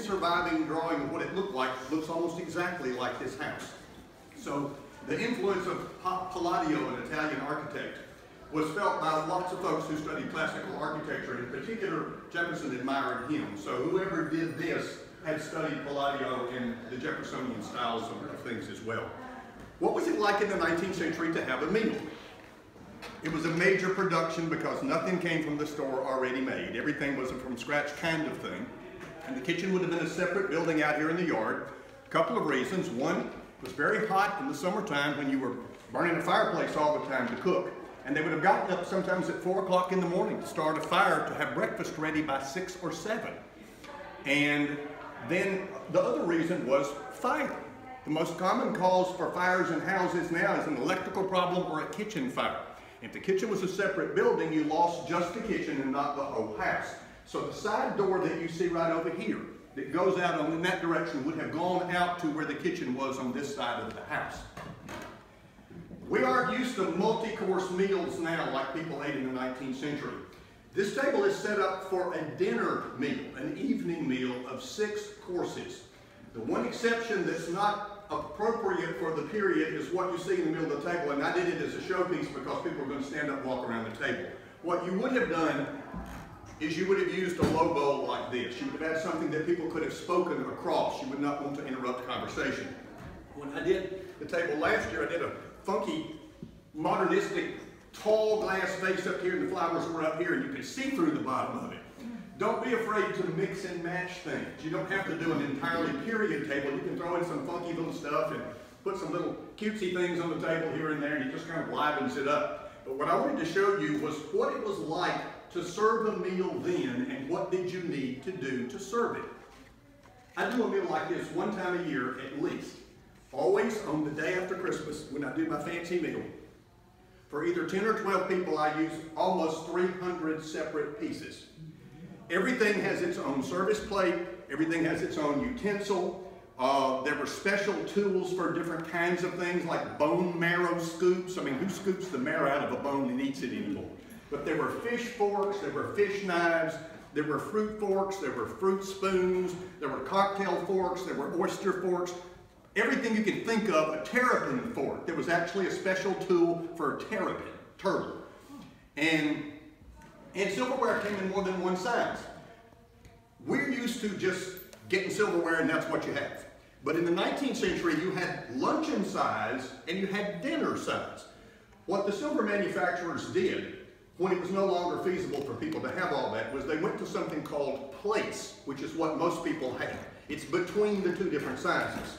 surviving drawing of what it looked like looks almost exactly like this house. So the influence of Palladio, an Italian architect, was felt by lots of folks who studied classical architecture. In particular, Jefferson admired him. So whoever did this had studied Palladio and the Jeffersonian styles of things as well. What was it like in the 19th century to have a meal? It was a major production because nothing came from the store already made. Everything was a from scratch kind of thing. And the kitchen would have been a separate building out here in the yard. A couple of reasons. One, it was very hot in the summertime when you were burning a fireplace all the time to cook. And they would have gotten up sometimes at 4 o'clock in the morning to start a fire to have breakfast ready by 6 or 7. And then the other reason was fire. The most common cause for fires in houses now is an electrical problem or a kitchen fire. If the kitchen was a separate building, you lost just the kitchen and not the whole house. So the side door that you see right over here that goes out in that direction would have gone out to where the kitchen was on this side of the house. We aren't used to multi-course meals now like people ate in the 19th century. This table is set up for a dinner meal, an evening meal of 6 courses. The one exception that's not appropriate for the period is what you see in the middle of the table, and I did it as a showpiece because people are going to stand up and walk around the table. What you would have done is you would have used a low bowl like this. You would have had something that people could have spoken across. You would not want to interrupt conversation. When I did the table last year, I did a funky, modernistic, tall glass face up here, and the flowers were up here, and you could see through the bottom of it. Don't be afraid to mix and match things. You don't have to do an entirely period table. You can throw in some funky little stuff and put some little cutesy things on the table here and there, and it just kind of livens it up. But what I wanted to show you was what it was like to serve a meal then, and what did you need to do to serve it. I do a meal like this one time a year at least. Always on the day after Christmas when I do my fancy meal. For either 10 or 12 people, I use almost 300 separate pieces. Everything has its own service plate. Everything has its own utensil. There were special tools for different kinds of things like bone marrow scoops. I mean, who scoops the marrow out of a bone and eats it anymore? But there were fish forks, there were fish knives, there were fruit forks, there were fruit spoons, there were cocktail forks, there were oyster forks. Everything you can think of, a terrapin fork. There was actually a special tool for a terrapin, turtle. And silverware came in more than one size. We're used to just getting silverware and that's what you have. But in the 19th century, you had luncheon size and you had dinner size. What the silver manufacturers did when it was no longer feasible for people to have all that was they went to something called plates, which is what most people have. It's between the two different sizes.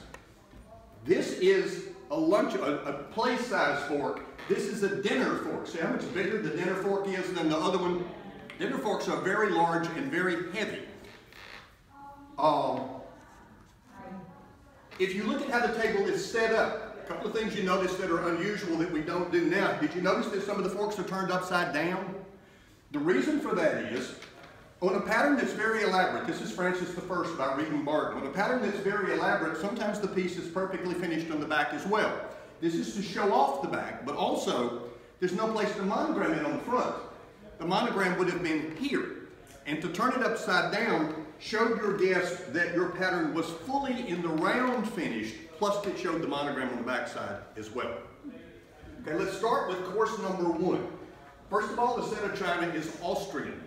This is a place-size fork. This is a dinner fork. See how much bigger the dinner fork is than the other one? Dinner forks are very large and very heavy. If you look at how the table is set up, a couple of things you notice that are unusual that we don't do now. Did you notice that some of the forks are turned upside down? The reason for that is, on a pattern that's very elaborate, this is Francis I by Reed and Barton. On a pattern that's very elaborate, sometimes the piece is perfectly finished on the back as well. This is to show off the back, but also there's no place to monogram it on the front. The monogram would have been here. And to turn it upside down showed your guest that your pattern was fully in the round finished, plus it showed the monogram on the back side as well. Okay, let's start with course number 1. First of all, the set of china is Austrian.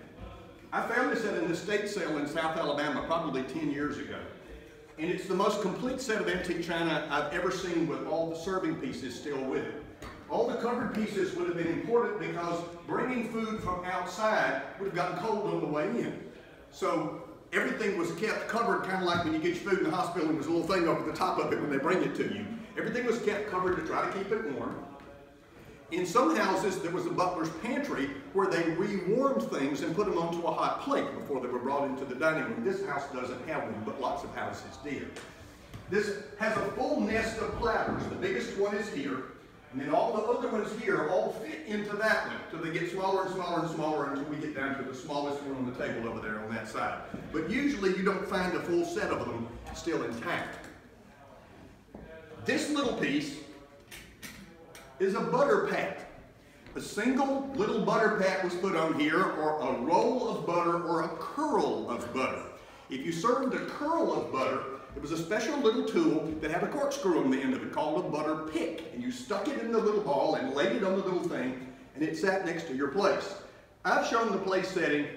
I found this at an estate sale in South Alabama probably 10 years ago. And it's the most complete set of antique china I've ever seen with all the serving pieces still with it. All the covered pieces would have been important because bringing food from outside would have gotten cold on the way in. So everything was kept covered, kind of like when you get your food in the hospital and there's a little thing over the top of it when they bring it to you. Everything was kept covered to try to keep it warm. In some houses, there was a butler's pantry where they rewarmed things and put them onto a hot plate before they were brought into the dining room. This house doesn't have one, but lots of houses did. This has a full nest of platters. The biggest one is here, and then all the other ones here all fit into that one, so they get smaller and smaller and smaller until we get down to the smallest one on the table over there on that side. But usually you don't find a full set of them still intact. This little piece is a butter pat. A single little butter pat was put on here, or a roll of butter, or a curl of butter. If you served a curl of butter, it was a special little tool that had a corkscrew on the end of it called a butter pick. And you stuck it in the little ball and laid it on the little thing, and it sat next to your place. I've shown the place setting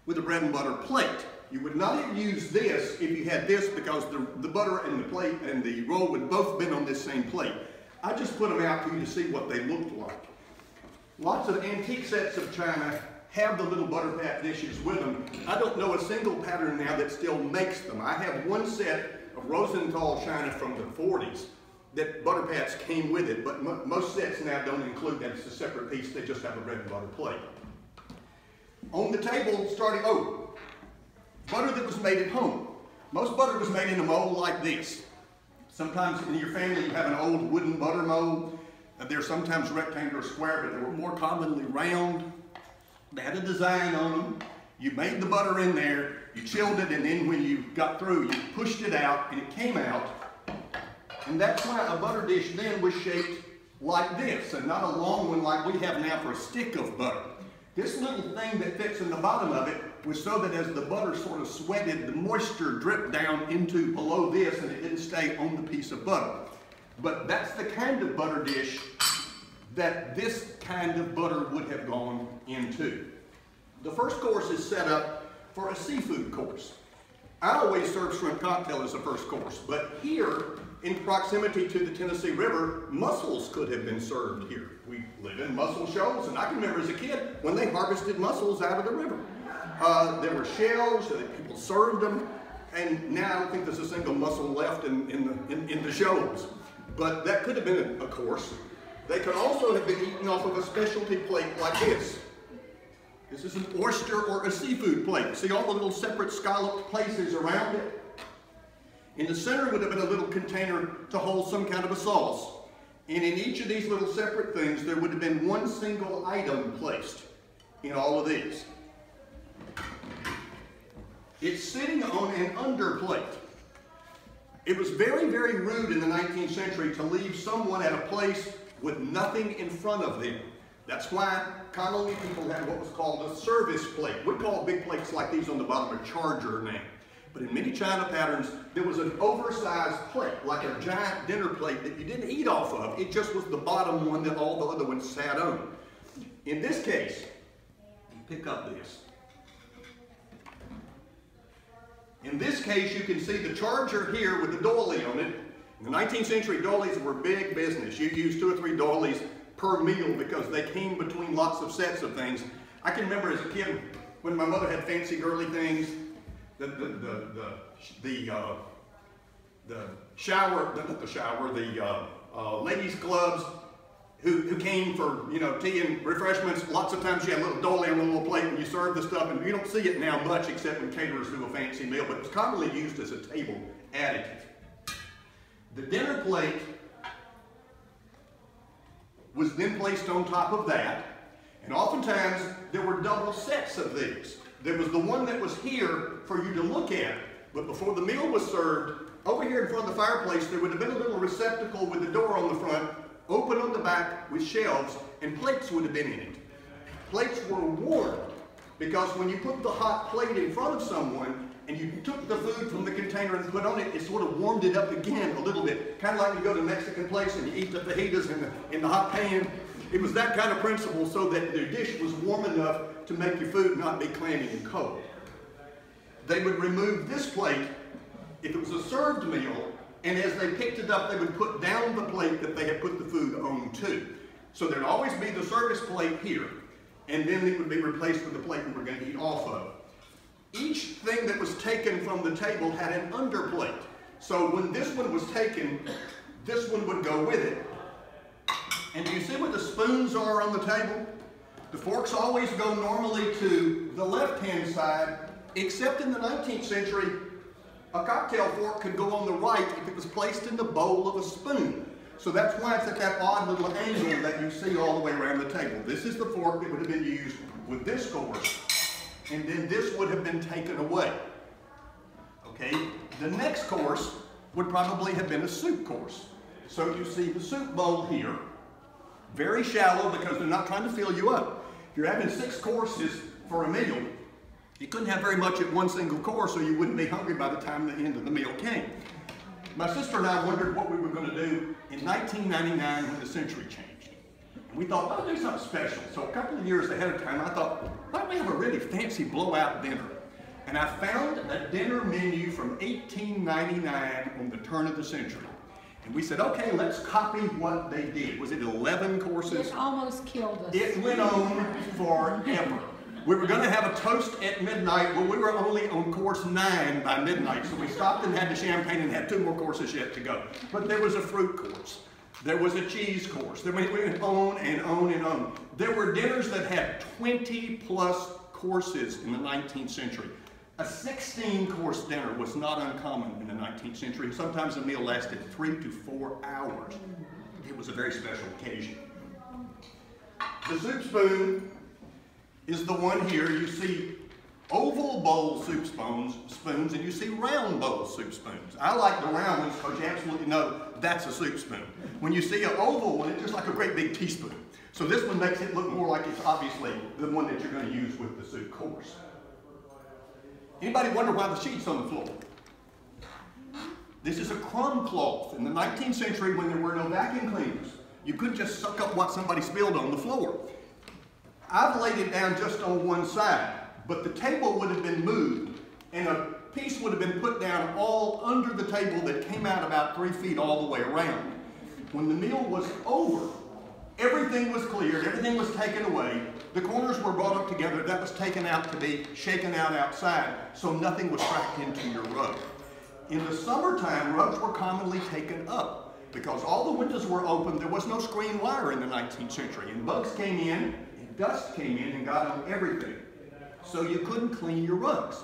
with a bread and butter plate. You would not have used this if you had this, because the butter and the plate and the roll would both been on this same plate. I just put them out for you to see what they looked like. Lots of antique sets of china have the little butter pat dishes with them. I don't know a single pattern now that still makes them. I have one set of Rosenthal china from the 40s that butter pats came with it, but most sets now don't include that. It's a separate piece. They just have a bread and butter plate. On the table, butter that was made at home. Most butter was made in a mold like this. Sometimes in your family you have an old wooden butter mold. They're sometimes rectangular or square, but they were more commonly round. They had a design on them. You made the butter in there, you chilled it, and then when you got through, you pushed it out, and it came out. And that's why a butter dish then was shaped like this, and not a long one like we have now for a stick of butter. This little thing that fits in the bottom of it was so that as the butter sort of sweated, the moisture dripped down into below this, and it didn't stay on the piece of butter. But that's the kind of butter dish that this kind of butter would have gone into. The first course is set up for a seafood course. I always serve shrimp cocktail as a first course, but here, in proximity to the Tennessee River, mussels could have been served here. We live in mussel shoals, and I can remember as a kid when they harvested mussels out of the river. There were shells, people served them, and now I don't think there's a single mussel left in the shoals. But that could have been a course. They could also have been eaten off of a specialty plate like this. This is an oyster or a seafood plate. See all the little separate scalloped places around it? In the center would have been a little container to hold some kind of a sauce. And in each of these little separate things, there would have been one single item placed in all of these. It's sitting on an underplate. It was very, very rude in the 19th century to leave someone at a place with nothing in front of them. That's why commonly people had what was called a service plate. We call big plates like these on the bottom a charger now. But in many china patterns, there was an oversized plate, like a giant dinner plate that you didn't eat off of. It just was the bottom one that all the other ones sat on. In this case, pick up this. In this case, you can see the charger here with the doily on it. In the 19th century, doilies were big business. You used 2 or 3 doilies per meal because they came between lots of sets of things. I can remember as a kid when my mother had fancy girly things, the ladies' clubs who came for tea and refreshments. Lots of times you had a little doily on a little plate and you served the stuff, and you don't see it now much except when caterers do a fancy meal, but it was commonly used as a table additive. The dinner plate was then placed on top of that, and oftentimes there were double sets of these. There was the one that was here for you to look at, but before the meal was served, over here in front of the fireplace, there would have been a little receptacle with a door on the front, open on the back with shelves, and plates would have been in it. Plates were warmed because when you put the hot plate in front of someone and you took the food from the container and put on it, it sort of warmed it up again a little bit. Kind of like you go to a Mexican place and you eat the fajitas in the hot pan. It was that kind of principle so that the dish was warm enough to make your food not be clammy and cold. They would remove this plate if it was a served meal, and as they picked it up, they would put down the plate that they had put the food on to. So there'd always be the service plate here, and then it would be replaced with the plate we were going to eat off of. Each thing that was taken from the table had an underplate. So when this one was taken, this one would go with it. And do you see where the spoons are on the table? The forks always go normally to the left-hand side, except in the 19th century, a cocktail fork could go on the right if it was placed in the bowl of a spoon. So that's why it's at that odd little angle that you see all the way around the table. This is the fork that would have been used with this course, and then this would have been taken away. Okay, the next course would probably have been a soup course. So you see the soup bowl here, very shallow because they're not trying to fill you up. If you're having 6 courses for a meal, You couldn't have very much at one single course, so you wouldn't be hungry by the time the end of the meal came. My sister and I wondered what we were going to do in 1999 when the century changed. And we thought, oh, do something special. So a couple of years ahead of time, I thought, why don't we have a really fancy blowout dinner? And I found a dinner menu from 1899 on the turn of the century. And we said, okay, let's copy what they did. Was it 11 courses? It almost killed us. It went on forever. We were going to have a toast at midnight. Well, we were only on course 9 by midnight, so we stopped and had the champagne and had 2 more courses yet to go. But there was a fruit course. There was a cheese course. Then we went on and on and on. There were dinners that had 20+ courses in the 19th century. A 16-course dinner was not uncommon in the 19th century. Sometimes a meal lasted 3 to 4 hours. It was a very special occasion. The soup spoon is the one here. You see oval bowl soup spoons, and you see round bowl soup spoons. I like the round ones because you absolutely know that's a soup spoon. When you see an oval one, it's just like a great big teaspoon. So this one makes it look more like it's obviously the one that you're going to use with the soup course. Anybody wonder why the sheet's on the floor? This is a crumb cloth. In the 19th century, when there were no vacuum cleaners, you couldn't just suck up what somebody spilled on the floor. I've laid it down just on one side, but the table would have been moved, and a piece would have been put down all under the table that came out about 3 feet all the way around. When the meal was over, everything was cleared, everything was taken away, the corners were brought up together, that was taken out to be shaken out outside, so nothing was cracked into your rug. In the summertime, rugs were commonly taken up because all the windows were open. There was no screen wire in the 19th century, and bugs came in, and dust came in and got on everything. So you couldn't clean your rugs.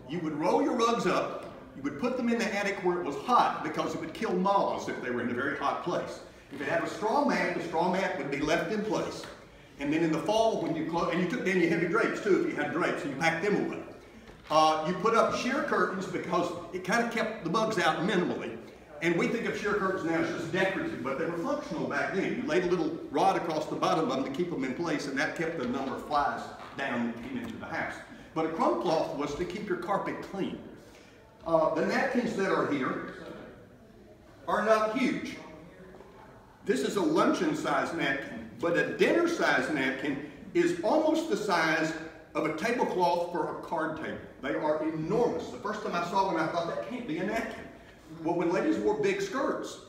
You would roll your rugs up, you would put them in the attic where it was hot because it would kill moths if they were in a very hot place. If it had a straw mat, the straw mat would be left in place. And then in the fall, when you close, and you took down your heavy drapes too, if you had drapes, and you packed them away. You put up sheer curtains because it kind of kept the bugs out minimally. And we think of sheer curtains now as just decorative, but they were functional back then. You laid a little rod across the bottom of them to keep them in place, and that kept the number of flies down that came into the house. But a crumb cloth was to keep your carpet clean. The napkins that are here are not huge. This is a luncheon-sized napkin, but a dinner-sized napkin is almost the size of a tablecloth for a card table. They are enormous. The first time I saw one, I thought that can't be a napkin. Well, when ladies wore big skirts,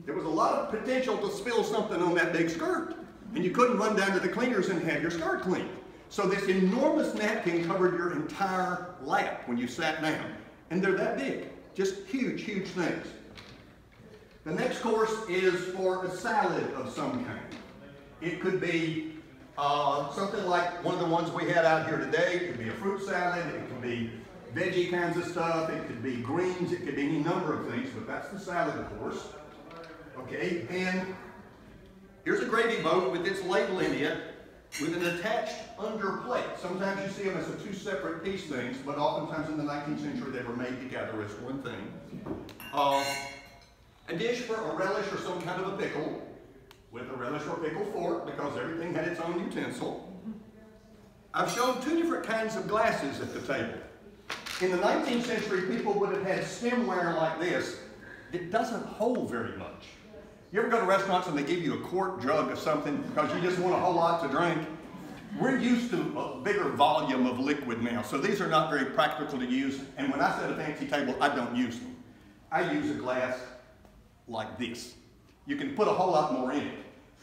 there was a lot of potential to spill something on that big skirt, and you couldn't run down to the cleaners and have your skirt cleaned. So this enormous napkin covered your entire lap when you sat down, and they're that big, just huge, huge things. The next course is for a salad of some kind. It could be something like one of the ones we had out here today. It could be a fruit salad, it could be veggie kinds of stuff, it could be greens, it could be any number of things, but that's the salad course. Okay, and here's a gravy boat with its ladle in it with an attached under plate. Sometimes you see them as a 2 separate piece things, but oftentimes in the 19th century they were made together as one thing. A dish for a relish or some kind of a pickle, with a relish or pickle fork because everything had its own utensil. I've shown 2 different kinds of glasses at the table. In the 19th century, people would have had stemware like this. It doesn't hold very much. You ever go to restaurants and they give you a quart jug of something because you just want a whole lot to drink? We're used to a bigger volume of liquid now, so these are not very practical to use, and when I set a fancy table, I don't use them. I use a glass like this. You can put a whole lot more in it.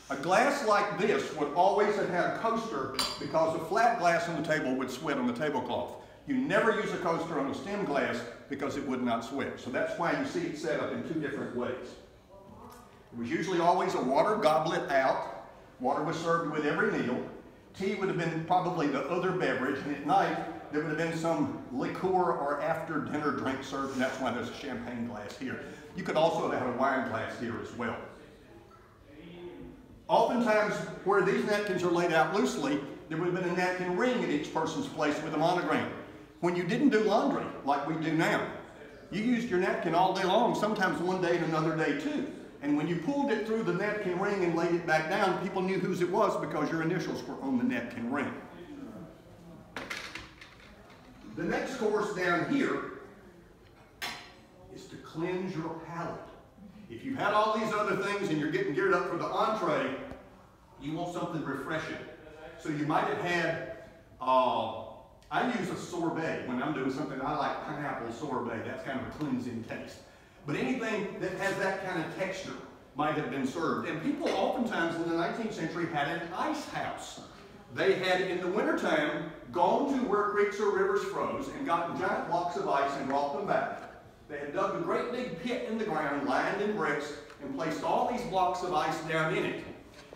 A glass like this would always have had a coaster because a flat glass on the table would sweat on the tablecloth. You never use a coaster on a stem glass because it would not sweat. So that's why you see it set up in 2 different ways. It was usually always a water goblet out. Water was served with every meal. Tea would have been probably the other beverage, and at night there would have been some liqueur or after dinner drink served, and that's why there's a champagne glass here. You could also have a wine glass here as well. Oftentimes, where these napkins are laid out loosely, there would have been a napkin ring at each person's place with a monogram. When you didn't do laundry like we do now, you used your napkin all day long, sometimes one day and another day too. And when you pulled it through the napkin ring and laid it back down, people knew whose it was because your initials were on the napkin ring. The next course down here is to cleanse your palate. If you've had all these other things and you're getting geared up for the entree, you want something refreshing. So you might have had, I use a sorbet when I'm doing something. I like pineapple sorbet. That's kind of a cleansing taste. But anything that has that kind of texture might have been served. And people oftentimes in the 19th century had an ice house. They had, in the wintertime, gone to where creeks or rivers froze and gotten giant blocks of ice and brought them back. They had dug a great big pit in the ground, lined in bricks, and placed all these blocks of ice down in it.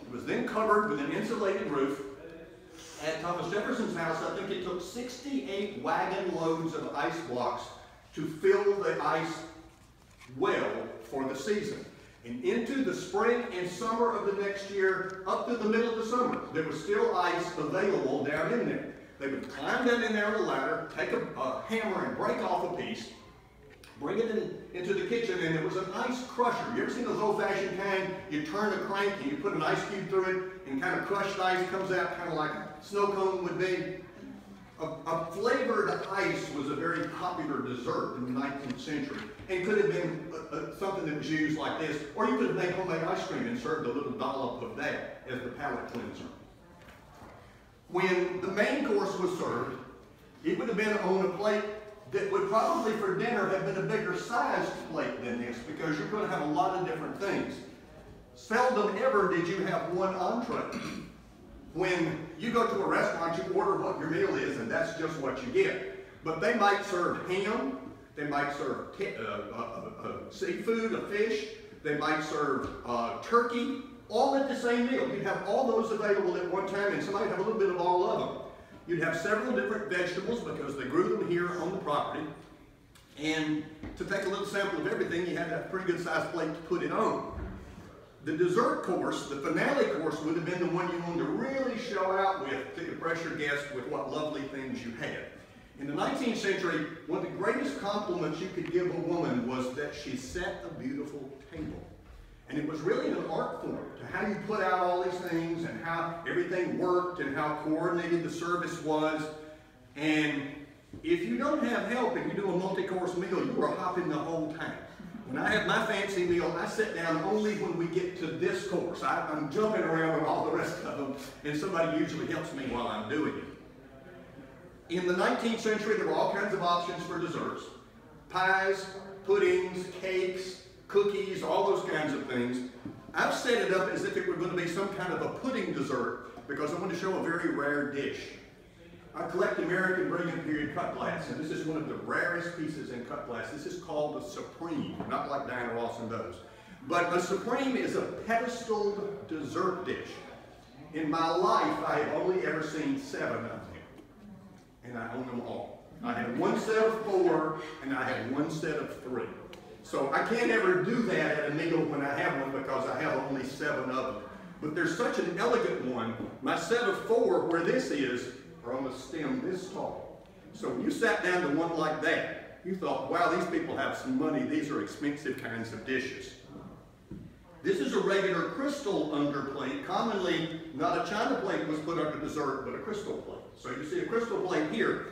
It was then covered with an insulated roof. At Thomas Jefferson's house, I think it took 68 wagon loads of ice blocks to fill the ice well for the season. And into the spring and summer of the next year, up to the middle of the summer, there was still ice available down in there. They would climb down in there on a ladder, take a hammer and break off a piece, bring it into the kitchen, and it was an ice crusher. You ever seen those old-fashioned kind? You turn a crank and you put an ice cube through it, and kind of crushed ice comes out kind of like a snow cone would be. A flavored ice was a very popular dessert in the 19th century, and could have been something that was used like this, or you could have made homemade ice cream and served a little dollop of that as the palate cleanser. When the main course was served, it would have been on a plate that would probably for dinner have been a bigger sized plate than this, because you're going to have a lot of different things. Seldom ever did you have one entree. When you go to a restaurant, you order what your meal is, and that's just what you get. But they might serve ham, they might serve seafood, a fish, they might serve turkey, all at the same meal. You'd have all those available at one time, and somebody would have a little bit of all of them. You'd have several different vegetables because they grew them here on the property. And to take a little sample of everything, you had to have a pretty good sized plate to put it on. The dessert course, the finale course, would have been the one you wanted to really show out with to impress your guests with what lovely things you had. In the 19th century, one of the greatest compliments you could give a woman was that she set a beautiful table. And it was really an art form to how you put out all these things and how everything worked and how coordinated the service was. And if you don't have help and you do a multi-course meal, you are hopping the whole time. When I have my fancy meal, I sit down only when we get to this course. I'm jumping around on all the rest of them, and somebody usually helps me while I'm doing it. In the 19th century, there were all kinds of options for desserts. Pies, puddings, cakes, cookies, all those kinds of things. I've set it up as if it were going to be some kind of a pudding dessert because I want to show a very rare dish. I collect American Brilliant Period cut glass, and this is one of the rarest pieces in cut glass. This is called a Supreme, not like Diana Ross and those. But a Supreme is a pedestaled dessert dish. In my life, I have only ever seen 7 of them, and I own them all. I have one set of 4, and I have one set of 3. So I can't ever do that at a meal when I have one because I have only 7 of them. But there's such an elegant one. My set of 4, where this is, are on a stem this tall. So when you sat down to one like that, you thought, wow, these people have some money. These are expensive kinds of dishes. This is a regular crystal underplate. Commonly, not a china plate was put under dessert, but a crystal plate. So you see a crystal plate here.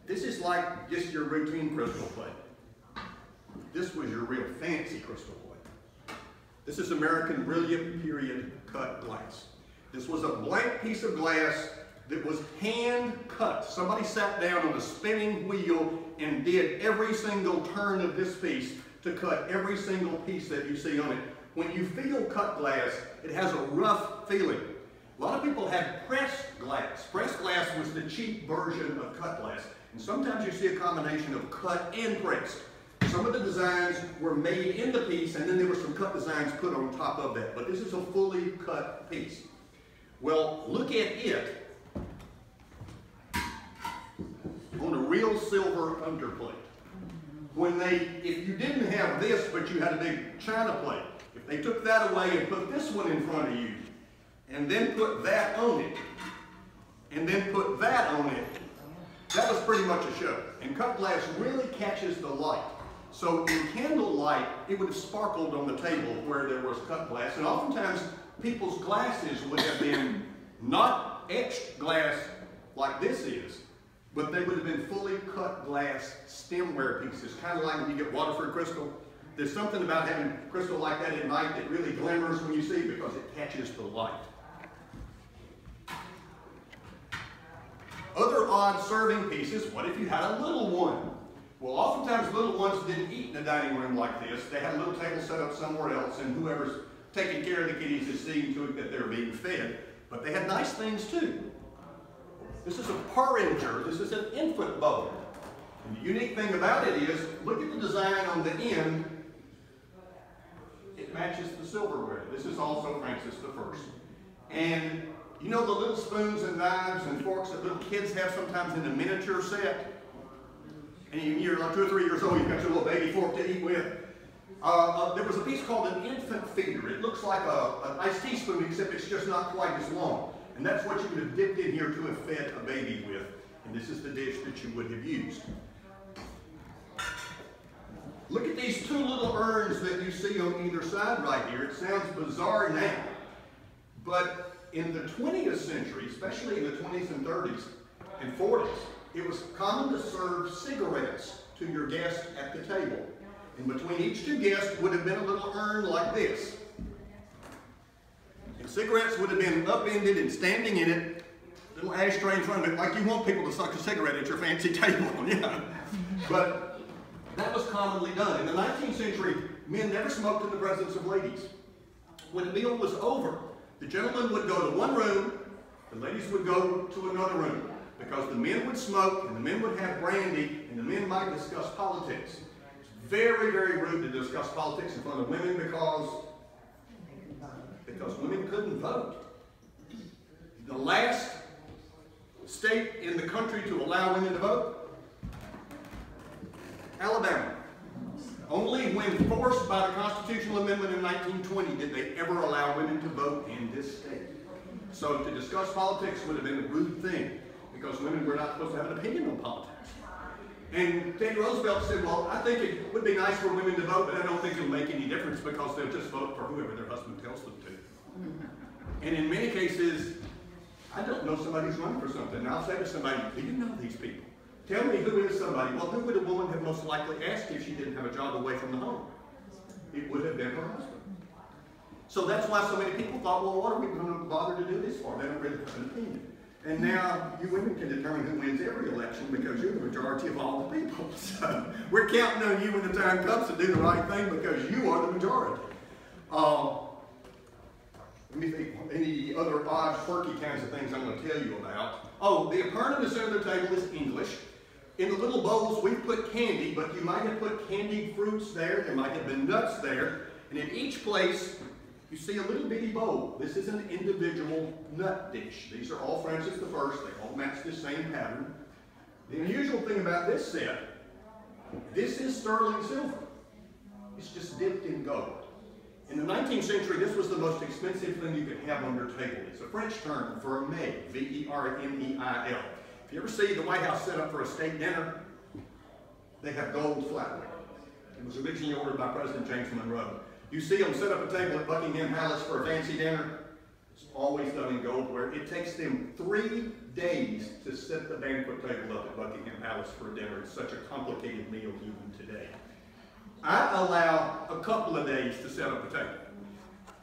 This is like just your routine crystal plate. This was your real fancy crystal plate. This is American Brilliant Period cut glass. This was a blank piece of glass that was hand cut. Somebody sat down on a spinning wheel and did every single turn of this piece to cut every single piece that you see on it. When you feel cut glass, it has a rough feeling. A lot of people had pressed glass. Pressed glass was the cheap version of cut glass. And sometimes you see a combination of cut and pressed. Some of the designs were made in the piece, and then there were some cut designs put on top of that. But this is a fully cut piece. Well, look at it on a real silver underplate. If you didn't have this, but you had a big china plate, if they took that away and put this one in front of you, and then put that on it, and then put that on it, that was pretty much a show. And cut glass really catches the light. So in candlelight, it would have sparkled on the table where there was cut glass, and oftentimes people's glasses would have been not etched glass like this is, but they would have been fully cut glass stemware pieces, kind of like when you get Waterford crystal. There's something about having crystal like that at night that really glimmers when you see it because it catches the light. Other odd serving pieces, what if you had a little one? Well, oftentimes little ones didn't eat in a dining room like this. They had a little table set up somewhere else, and whoever's taking care of the kiddies is seeing to it that they're being fed. But they had nice things too. This is a porringer. This is an infant bowl. And the unique thing about it is, look at the design on the end. It matches the silverware. This is also Francis I. And you know the little spoons and knives and forks that little kids have sometimes in a miniature set? And you're like 2 or 3 years old, you've got your little baby fork to eat with. There was a piece called an infant feeder. It looks like an iced teaspoon, except it's just not quite as long. And that's what you would have dipped in here to have fed a baby with. And this is the dish that you would have used. Look at these 2 little urns that you see on either side right here. It sounds bizarre now, but in the 20th century, especially in the 20s and 30s and 40s, it was common to serve cigarettes to your guests at the table. And between each 2 guests would have been a little urn like this. And cigarettes would have been upended and standing in it, little ashtray in front of it, like you want people to suck a cigarette at your fancy table. Yeah. But that was commonly done. In the 19th century, men never smoked in the presence of ladies. When the meal was over, the gentlemen would go to one room, the ladies would go to another room, because the men would smoke and the men would have brandy and the men might discuss politics. It's very, very rude to discuss politics in front of women because women couldn't vote. The last state in the country to allow women to vote, Alabama. Only when forced by the constitutional amendment in 1920 did they ever allow women to vote in this state. So to discuss politics would have been a rude thing, because women were not supposed to have an opinion on politics. And Teddy Roosevelt said, well, I think it would be nice for women to vote, but I don't think it'll make any difference because they'll just vote for whoever their husband tells them to. And in many cases, I don't know somebody who's running for something. And I'll say to somebody, do you know these people? Tell me who is somebody. Well, who would a woman have most likely asked if she didn't have a job away from the home? It would have been her husband. So that's why so many people thought, well, what are we going to bother to do this for? They don't really have an opinion. And now you women can determine who wins every election because you're the majority of all the people. So we're counting on you when the time comes to do the right thing because you are the majority. Let me think, any other odd, quirky kinds of things I'm going to tell you about. Oh, the apparent in the center of the table is English. In the little bowls, we put candy, but you might have put candied fruits there. There might have been nuts there. And in each place, you see a little bitty bowl. This is an individual nut dish. These are all Francis I. They all match the same pattern. The unusual thing about this set, this is sterling silver. It's just dipped in gold. In the 19th century, this was the most expensive thing you could have on your table. It's a French term for a meil, V-E-R-M-E-I-L. If you ever see the White House set up for a state dinner, they have gold flatware. It was originally ordered by President James Monroe. You see them set up a table at Buckingham Palace for a fancy dinner. It's always done in gold ware. It takes them 3 days to set the banquet table up at Buckingham Palace for a dinner. It's such a complicated meal even today. I allow a couple of days to set up a table.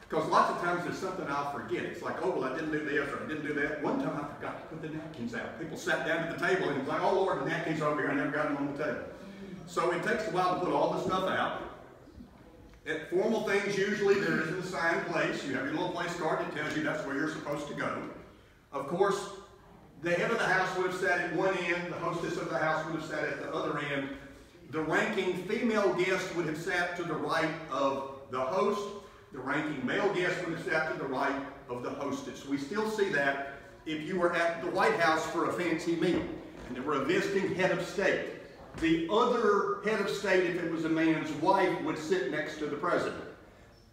Because lots of times there's something I'll forget. It's like, oh, well, I didn't do this or I didn't do that. One time I forgot to put the napkins out. People sat down at the table and it was like, oh, Lord, the napkins are over here. I never got them on the table. So it takes a while to put all the stuff out. At formal things, usually there is an assigned place. You have your little place card that tells you that's where you're supposed to go. Of course, the head of the house would have sat at one end. The hostess of the house would have sat at the other end. The ranking female guest would have sat to the right of the host. The ranking male guest would have sat to the right of the hostess. We still see that if you were at the White House for a fancy meal and there were a visiting head of state. The other head of state, if it was a man's wife, would sit next to the president.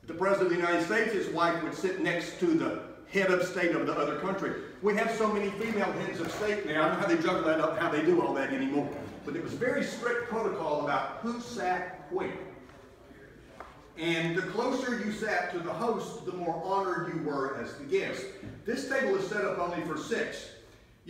The president of the United States, his wife would sit next to the head of state of the other country. We have so many female heads of state now. I don't know how they juggle that up, how they do all that anymore. But it was very strict protocol about who sat where. And the closer you sat to the host, the more honored you were as the guest. This table is set up only for 6.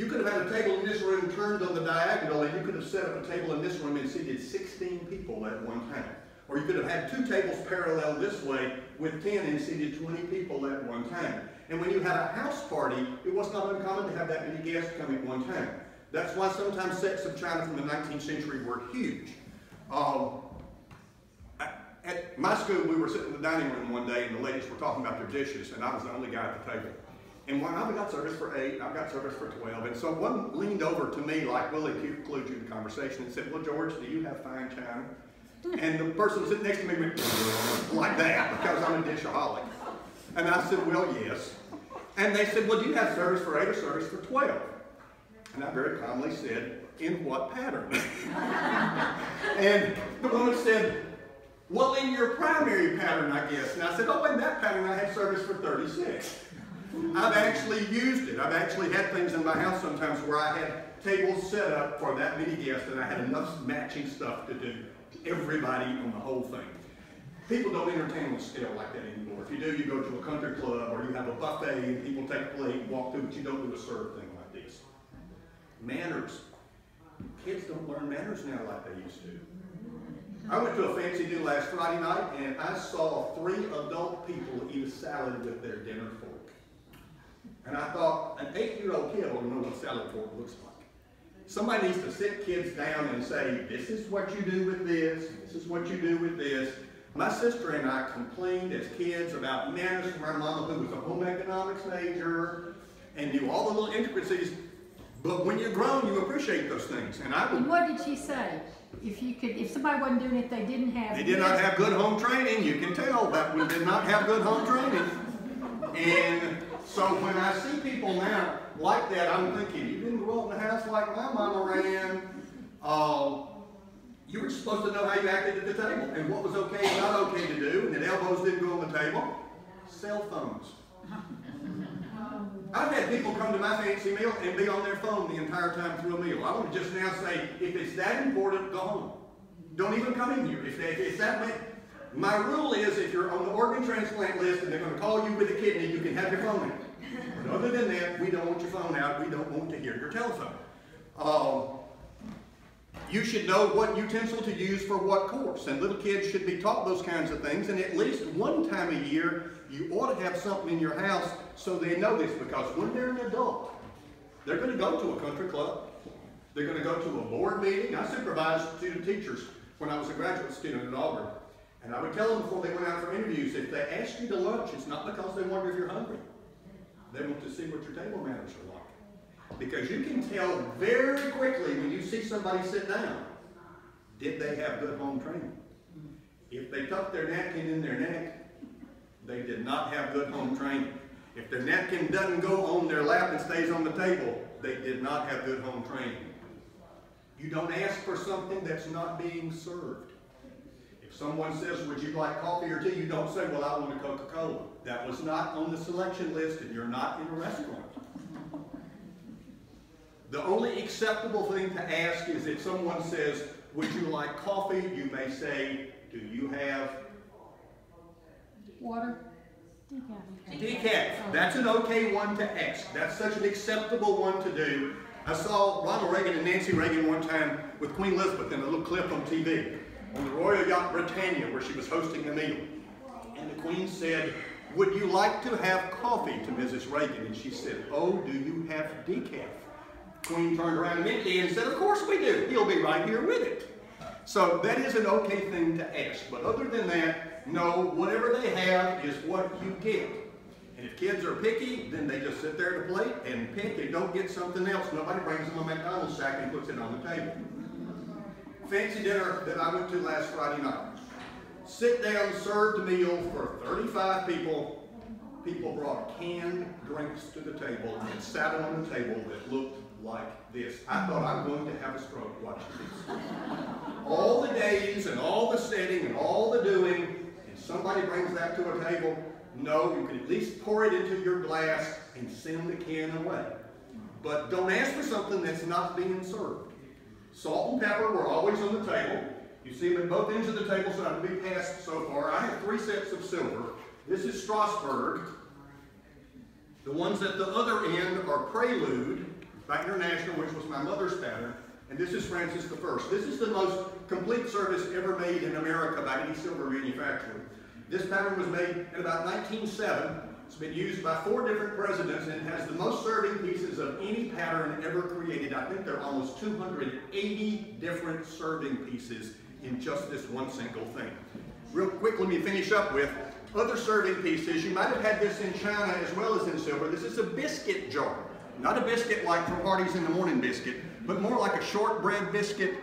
You could have had a table in this room turned on the diagonal, and you could have set up a table in this room and seated 16 people at one time. Or you could have had 2 tables parallel this way with 10 and seated 20 people at one time. And when you had a house party, it was not uncommon to have that many guests come at one time. That's why sometimes sets of china from the 19th century were huge. At my school, we were sitting in the dining room one day, and the ladies were talking about their dishes, and I was the only guy at the table. And when I got service for 8, I got service for 12, and so one leaned over to me like Willie to include you in the conversation and said, "Well, George, do you have fine china?" And the person sitting next to me went like that because I'm a dishaholic. And I said, "Well, yes." And they said, "Well, do you have service for 8 or service for 12? And I very calmly said, "In what pattern?" And the woman said, "Well, in your primary pattern, I guess." And I said, "Oh, in that pattern, I had service for 36. I've actually used it. I've actually had things in my house sometimes where I had tables set up for that many guests, and I had enough matching stuff to do everybody on the whole thing. People don't entertain with scale like that anymore. If you do, you go to a country club or you have a buffet and people take a plate and walk through, but you don't do a serve thing like this. Manners. Kids don't learn manners now like they used to. I went to a fancy do last Friday night, and I saw 3 adult people eat a salad with their dinner fork. And I thought, an 8-year-old kid ought to know what salad fork looks like. Somebody needs to sit kids down and say, "This is what you do with this, this is what you do with this." My sister and I complained as kids about manners from our mama, who was a home economics major and knew all the little intricacies. But when you're grown, you appreciate those things. And what did she say? If somebody wasn't doing it, they did not have good home training. You can tell that we did not have good home training. And so when I see people now like that, I'm thinking, you didn't grow up in a house like my mama ran. You were supposed to know how you acted at the table and what was okay and not okay to do, and that elbows didn't go on the table. Cell phones. I've had people come to my fancy meal and be on their phone the entire time through a meal. I want to just now say, if it's that important, go home. Don't even come in here. If that way, my rule is, if you're on the organ transplant list and they're going to call you with a kidney, you can have your phone out. But other than that, we don't want your phone out. We don't want to hear your telephone. You should know what utensil to use for what course, and little kids should be taught those kinds of things, and at least one time a year you ought to have something in your house so they know this, because when they're an adult, they're going to go to a country club, they're going to go to a board meeting. I supervised student teachers when I was a graduate student at Auburn, and I would tell them before they went out for interviews, if they ask you to lunch, it's not because they wonder if you're hungry. They want to see what your table manners are like. Because you can tell very quickly when you see somebody sit down, did they have good home training? If they tucked their napkin in their neck, they did not have good home training. If their napkin doesn't go on their lap and stays on the table, they did not have good home training. You don't ask for something that's not being served. If someone says, "Would you like coffee or tea?" you don't say, "Well, I want a Coca-Cola." That was not on the selection list, and you're not in a restaurant. The only acceptable thing to ask is if someone says, "Would you like coffee?" you may say, "Do you have water?" Decaf. That's an okay one to ask. That's such an acceptable one to do. I saw Ronald Reagan and Nancy Reagan one time with Queen Elizabeth in a little clip on TV on the Royal Yacht Britannia, where she was hosting a meal. And the Queen said, "Would you like to have coffee?" to Mrs. Reagan. And she said, "Oh, do you have decaf?" Queen turned around immediately and said, "Of course we do. He'll be right here with it." So that is an okay thing to ask. But other than that, no, whatever they have is what you get. And if kids are picky, then they just sit there at a plate and pick and don't get something else. Nobody brings them a McDonald's sack and puts it on the table. Fancy dinner that I went to last Friday night. Sit down, served meal for 35 people. People brought canned drinks to the table and sat on the table that looked like this. I thought, I'm going to have a stroke watching this. All the days and all the setting and all the doing, and somebody brings that to a table. No, you can at least pour it into your glass and send the can away. But don't ask for something that's not being served. Salt and pepper were always on the table. You see them at both ends of the table, so I've been passed so far. I have 3 sets of silver. This is Strasbourg. The ones at the other end are Prelude. by International, which was my mother's pattern, and this is Francis I. This is the most complete service ever made in America by any silver manufacturer. This pattern was made in about 1907. It's been used by 4 different presidents, and it has the most serving pieces of any pattern ever created. I think there are almost 280 different serving pieces in just this one single thing. Real quick, let me finish up with other serving pieces. You might have had this in China as well as in silver. This is a biscuit jar. Not a biscuit like from Hardee's in the Morning biscuit, but more like a shortbread biscuit.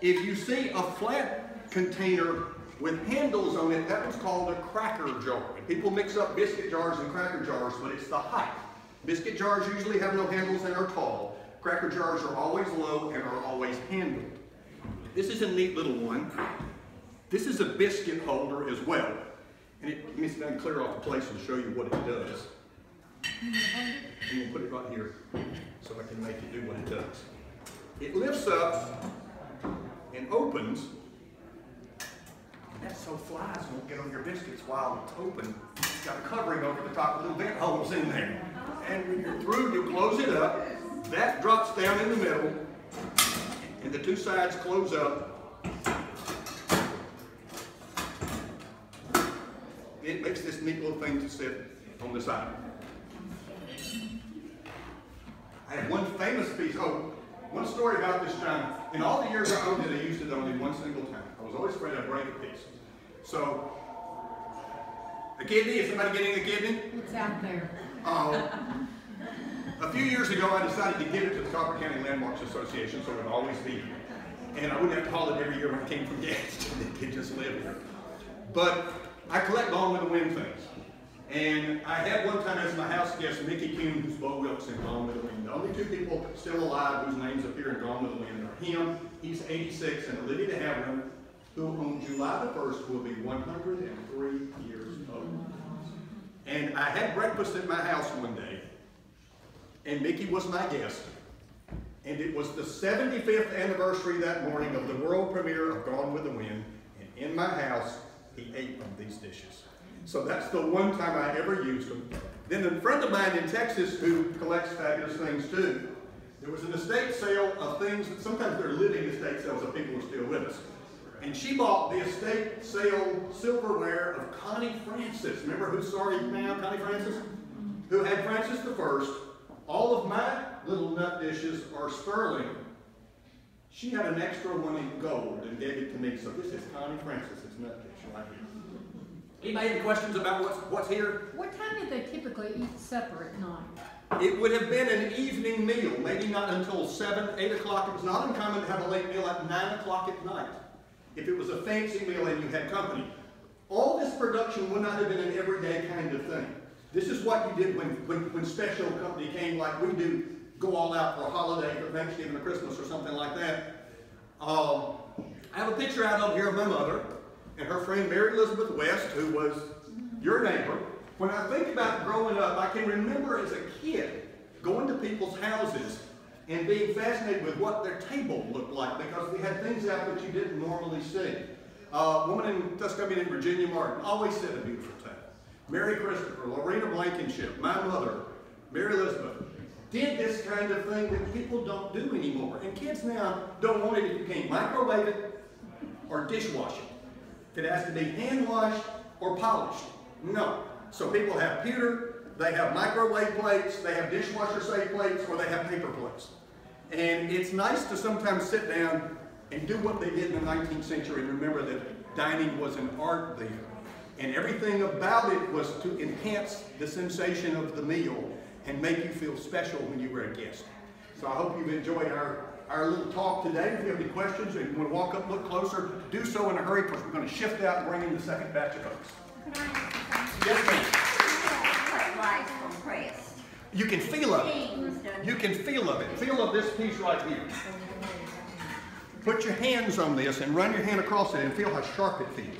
If you see a flat container with handles on it, that was called a cracker jar. People mix up biscuit jars and cracker jars, but it's the height. Biscuit jars usually have no handles and are tall. Cracker jars are always low and are always handled. This is a neat little one. This is a biscuit holder as well. And let me see if I can clear off the place and show you what it does. I'm going to put it right here so I can make it do what it does. It lifts up and opens. That's so flies won't get on your biscuits while it's open. It's got a covering over the top with little vent holes in there. And when you're through, you close it up. That drops down in the middle. And the 2 sides close up. It makes this neat little thing to sit on the side. I have one famous piece. Oh, one story about this china. In all the years I owned it, I used it only one single time. I was always afraid I'd break a piece. So, a kidney, is somebody getting a kidney? It's out there. A few years ago, I decided to give it to the Copper County Landmarks Association so it would always be here. And I wouldn't have to haul it every year when it came from Gadsden. It could just live here. But I collect Gone with the Wind things. And I had one time as my house guest Mickey Kuhn, who's Bo Wilkes in Gone with the Wind. The only 2 people still alive whose names appear in Gone with the Wind are him, he's 86, and Olivia de Havilland, who on July the 1st will be 103 years old. And I had breakfast at my house one day, and Mickey was my guest. And it was the 75th anniversary that morning of the world premiere of Gone with the Wind, and in my house, he ate one of these dishes. So that's the one time I ever used them. Then a friend of mine in Texas who collects fabulous things too, there was an estate sale of things, sometimes they're living estate sales of people who are still with us. And she bought the estate sale silverware of Connie Francis. Remember who's sorry now, Connie Francis? Who had Francis I. All of my little nut dishes are sterling. She had an extra one in gold and gave it to me. So this is Connie Francis's nut dish right here. Anybody have any questions about what's here? What time do they typically eat supper at night? It would have been an evening meal, maybe not until 7, 8 o'clock. It was not uncommon to have a late meal at 9 o'clock at night. If it was a fancy meal and you had company. All this production would not have been an everyday kind of thing. This is what you did when special company came like we do, go all out for a holiday, for Thanksgiving or Christmas or something like that. I have a picture out of here of my mother and her friend Mary Elizabeth West, who was your neighbor. When I think about growing up, I can remember as a kid going to people's houses and being fascinated with what their table looked like because they had things out that you didn't normally see. A woman in Tuscumbia named Virginia Martin always set a beautiful table. Mary Christopher, Lorena Blankenship, my mother, Mary Elizabeth, did this kind of thing that people don't do anymore. And kids now don't want it if you can't microwave it or dishwash it. It has to be hand washed or polished. No. So people have pewter, they have microwave plates, they have dishwasher safe plates, or they have paper plates. And it's nice to sometimes sit down and do what they did in the 19th century and remember that dining was an art then. And everything about it was to enhance the sensation of the meal and make you feel special when you were a guest. So I hope you've enjoyed our little talk today. If you have any questions or you want to walk up and look closer, do so in a hurry because we're going to shift out and bring in the second batch of folks. Yes, ma'am. You can feel of it. You can feel of it. Feel of this piece right here. Put your hands on this and run your hand across it and feel how sharp it feels.